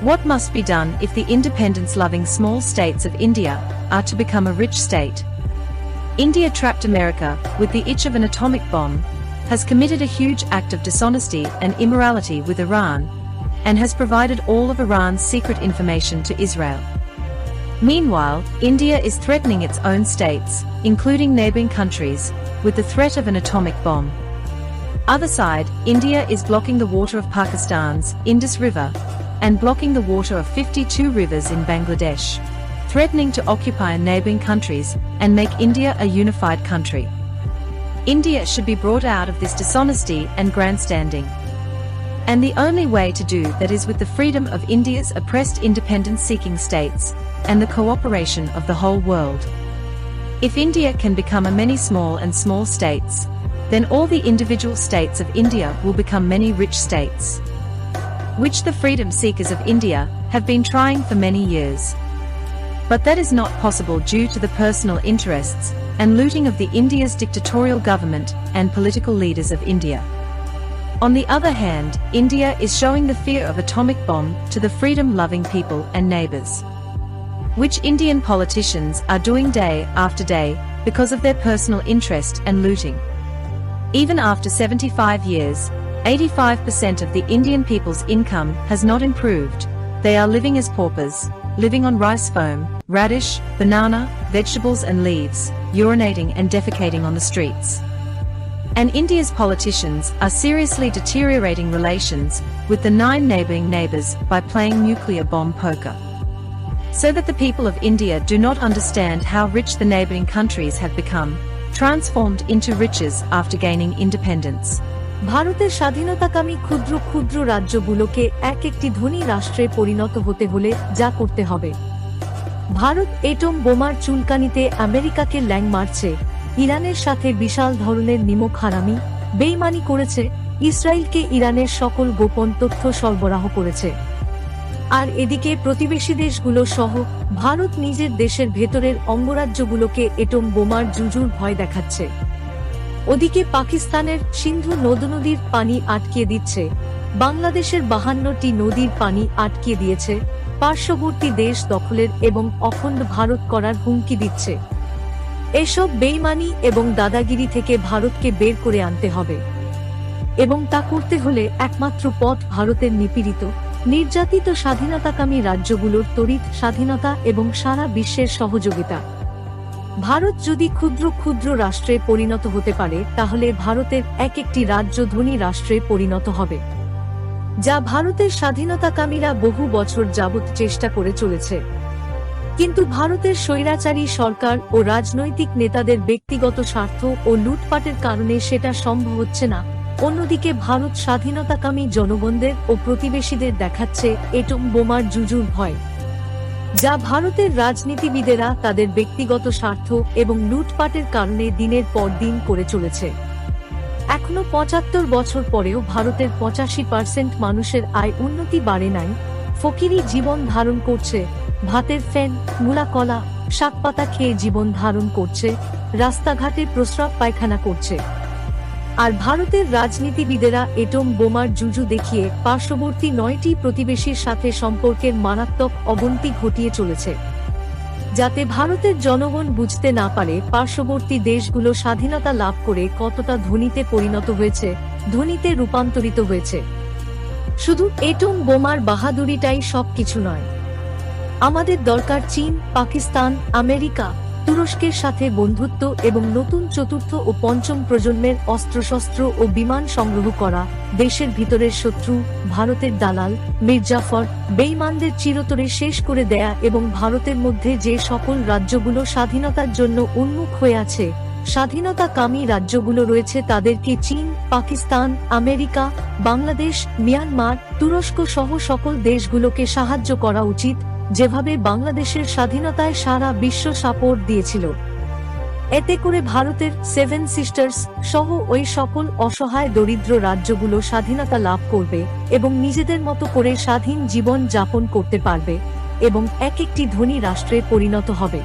What must be done if the independence-loving small states of India are to become a rich state? India trapped America with the itch of an atomic bomb, has committed a huge act of dishonesty and immorality with Iran, and has provided all of Iran's secret information to Israel. Meanwhile, India is threatening its own states, including neighboring countries, with the threat of an atomic bomb. Other side, India is blocking the water of Pakistan's Indus River, and blocking the water of 52 rivers in Bangladesh, threatening to occupy neighboring countries and make India a unified country. India should be brought out of this dishonesty and grandstanding. And the only way to do that is with the freedom of India's oppressed independence-seeking states, and the cooperation of the whole world. If India can become a many small and small states, then all the individual states of India will become many rich states, which the freedom seekers of India have been trying for many years. But that is not possible due to the personal interests and looting of the India's dictatorial government and political leaders of India. On the other hand, India is showing the fear of atomic bomb to the freedom-loving people and neighbors, which Indian politicians are doing day after day because of their personal interest and looting. Even after 75 years, 85% of the Indian people's income has not improved. They are living as paupers, living on rice foam, radish, banana, vegetables and leaves, urinating and defecating on the streets. And India's politicians are seriously deteriorating relations with the 9 neighboring neighbors by playing nuclear bomb poker, so that the people of India do not understand how rich the neighboring countries have become, transformed into riches after gaining independence. ভারতের স্বাধীনতাকামী ক্ষুদ্র ক্ষুদ্র রাজ্যগুলোকে এক একটি ধনী রাষ্ট্রে পরিণত হতে হলে যা করতে হবে। ভারত এটম বোমার চুলকানিতে আমেরিকাকে ল্যাং মারছে, ইরানের সাথে বিশাল ধরনের নিমক হারামি, বেইমানি করেছে, ইসরায়েলকে ইরানের সকল গোপন তথ্য সরবরাহ করেছে। আর এদিকে প্রতিবেশী দেশগুলো সহ ভারত নিজের দেশের ভেতরের অঙ্গরাজ্যগুলোকে এটম বোমার জুজুর ভয় দেখাচ্ছে। ওদিকে পাকিস্তানের সিন্ধু নদীর পানি আটকে দিচ্ছে, বাংলাদেশের 52টি নদীর পানি আটকে দিয়েছে, পার্শ্ববর্তী দেশ দখলের এবং অখণ্ড ভারত করার হুমকি দিচ্ছে। এসব বেইমানি এবং দাদাগিরি থেকে ভারতকে বের করে আনতে হবে, এবং তা করতে হলে একমাত্র পথ ভারতের নিপীড়িত, নির্যাতিত স্বাধীনতাকামী রাজ্যগুলোর তড়িৎ স্বাধীনতা এবং সারা বিশ্বের সহযোগিতা। ভারত যদি ক্ষুদ্র ক্ষুদ্র রাষ্ট্রে পরিণত হতে পারে, তাহলে ভারতের এক একটি রাজ্য ধনী রাষ্ট্রে পরিণত হবে, যা ভারতের স্বাধীনতাকামীরা বহু বছর যাবৎ চেষ্টা করে চলেছে। কিন্তু ভারতের স্বৈরাচারী সরকার ও রাজনৈতিক নেতাদের ব্যক্তিগত স্বার্থ ও লুটপাটের কারণে সেটা সম্ভব হচ্ছে না। অন্যদিকে ভারত স্বাধীনতাকামী জনগণদের ও প্রতিবেশীদের দেখাচ্ছে এটম বোমার জুজুর ভয়, যা ভারতের রাজনীতিবিদেরা তাদের ব্যক্তিগত স্বার্থ এবং লুটপাটের কারণে দিনের পর দিন করে চলেছে। এখনো 75 বছর পরেও ভারতের 85% মানুষের আয় উন্নতি বাড়ে নাই, ফকিরি জীবন ধারণ করছে, ভাতের ফ্যান, মূলা কলা, শাকপাতা খেয়ে জীবন ধারণ করছে, রাস্তাঘাটে প্রস্রাব পায়খানা করছে। আর ভারতের রাজনীতিবিদেরা এটম বোমার জুজু দেখিয়ে পার্শ্ববর্তী 9টি প্রতিবেশীর সাথে সম্পর্কের মারাত্মক অবনতি ঘটিয়ে চলেছে, যাতে ভারতের জনগণ বুঝতে না পারে পার্শ্ববর্তী দেশগুলো স্বাধীনতা লাভ করে কতটা ধনীতে পরিণত হয়েছে, ধনীতে রূপান্তরিত হয়েছে। শুধু এটম বোমার বাহাদুরিটাই সবকিছু নয়, আমাদের দরকার চীন, পাকিস্তান, আমেরিকা, তুরস্কের সাথে বন্ধুত্ব এবং নতুন চতুর্থ ও পঞ্চম প্রজন্মের অস্ত্রশস্ত্র ও বিমান সংগ্রহ করা, দেশের ভিতরের শত্রু, ভারতের দালাল, মির্জাফর, বেইমানদের চিরতরে শেষ করে দেয়া এবং ভারতের মধ্যে যে সকল রাজ্যগুলো স্বাধীনতার জন্য উন্মুখ হয়ে আছে, স্বাধীনতাকামী রাজ্যগুলো রয়েছে, তাদেরকে চীন, পাকিস্তান, আমেরিকা, বাংলাদেশ, মিয়ানমার, তুরস্ক সহ সকল দেশগুলোকে সাহায্য করা উচিত, যেভাবে বাংলাদেশের স্বাধীনতায় সারা বিশ্ব সাপোর্ট দিয়েছিল। এতে করে ভারতের 7 সিস্টার্স সহ ওই সকল অসহায় দরিদ্র রাজ্যগুলো স্বাধীনতা লাভ করবে এবং নিজেদের মতো করে স্বাধীন জীবন যাপন করতে পারবে এবং এক একটি ধনী রাষ্ট্রে পরিণত হবে।